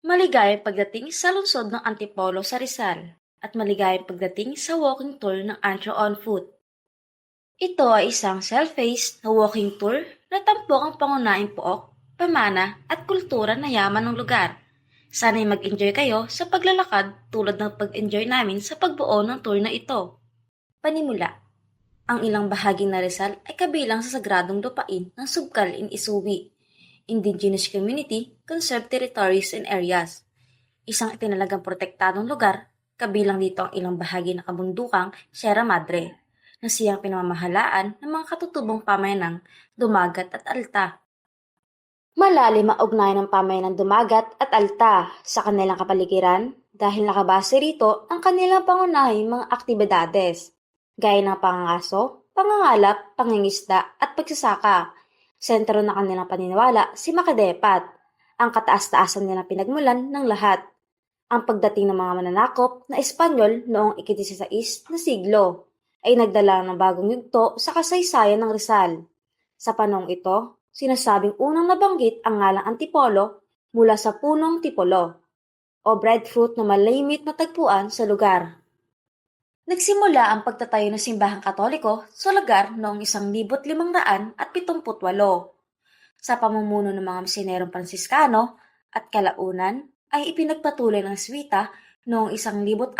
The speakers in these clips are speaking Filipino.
Maligayang pagdating sa lungsod ng Antipolo sa Rizal at maligayang pagdating sa walking tour ng Antro on Foot. Ito ay isang self-paced na walking tour na tampok ang pangunahing pook, pamana at kultura na yaman ng lugar. Sana'y mag-enjoy kayo sa paglalakad tulad ng pag-enjoy namin sa pagbuo ng tour na ito. Panimula. Ang ilang bahagi ng Rizal ay kabilang sa sagradong lupain ng Subkal in Isuwi, Indigenous Community Conserved Territories and Areas. Isang itinalagang protektadong lugar, kabilang dito ang ilang bahagi ng kabundukang Sierra Madre, na siyang pinamamahalaan ng mga katutubong pamayanang Dumagat at Alta. Malalim ang ugnayan ng pamayanang Dumagat at Alta sa kanilang kapaligiran dahil nakabase rito ang kanilang pangunahing mga aktibidades, gaya ng pangangaso, pangangalap, pangingisda at pagsasaka. Sentro na kanilang paniniwala si Makadepat, ang kataas-taasan nilang pinagmulan ng lahat. Ang pagdating ng mga mananakop na Espanyol noong ika-16 na siglo ay nagdala ng bagong yugto sa kasaysayan ng Rizal. Sa panahong ito, sinasabing unang nabanggit ang ngalang Antipolo mula sa punong tipolo o breadfruit na malimit na tagpuan sa lugar. Nagsimula ang pagtatayo ng simbahang Katoliko sa lugar noong 1578 sa pamumuno ng mga misionerong Pransiskano at kalaunan ay ipinagpatuloy ng Swita noong 1650.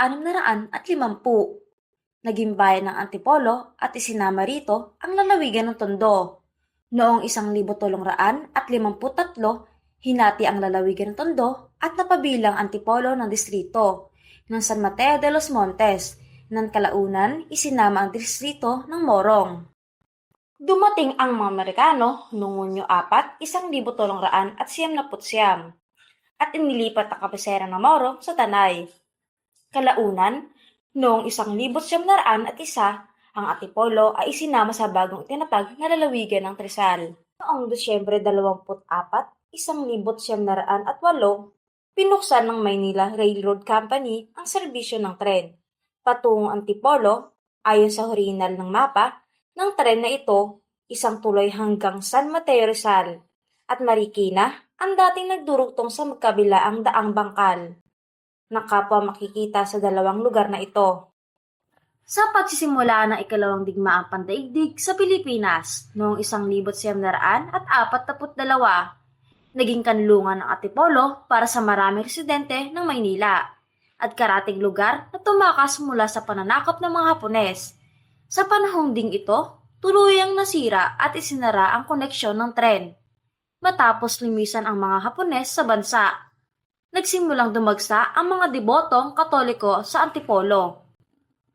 Naging bayan ng Antipolo at isinama rito ang lalawigan ng Tondo. Noong 1353, hinati ang lalawigan ng Tondo at napabilang Antipolo ng distrito ng San Mateo de los Montes. Nang kalaunan, isinama ang distrito ng Morong. Dumating ang mga Amerikano noong Hunyo 4, 1379 at inilipat ang kabisera ng Moro sa Tanay. Kalaunan, noong 1901, ang Antipolo ay isinama sa bagong itinatag na lalawigan ng Rizal. Noong Desyembre 24, 1908, pinuksan ng Maynila Railroad Company ang serbisyo ng tren patungong Antipolo. Ayon sa orihinal ng mapa ng tren na ito, isang tuloy hanggang San Mateo Rizal at Marikina ang dating nagdurugtong sa magkabilaang daang bangkal na kapwa makikita sa dalawang lugar na ito. Sa pagsisimula ng ikalawang digmaang pandaigdig sa Pilipinas noong 1942, naging kanlungan ng Antipolo para sa maraming residente ng Maynila at karatig lugar na tumakas mula sa pananakop ng mga Hapones. Sa panahong ding ito, tuluyang nasira at isinara ang koneksyon ng tren. Matapos lumisan ang mga Hapones sa bansa, nagsimulang dumagsa ang mga debotong Katoliko sa Antipolo.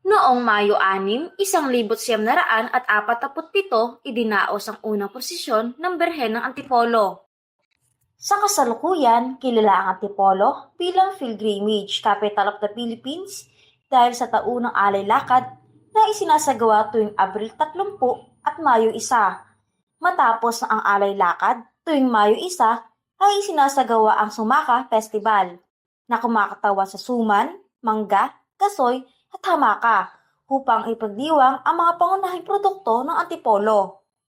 Noong Mayo 6, 1947, idinaos ang unang prosesyon ng Birhen ng Antipolo. Sa kasalukuyan, kilala ang Antipolo bilang Pilgrimage Capital of the Philippines dahil sa taunang alay lakad na isinasagawa tuwing Abril 30 at Mayo 1. Matapos ang alay lakad tuwing Mayo 1 ay isinasagawa ang Sumaka Festival na kumakatawa sa suman, mangga, kasoy at hamaka upang ipagdiwang ang mga pangunahing produkto ng Antipolo.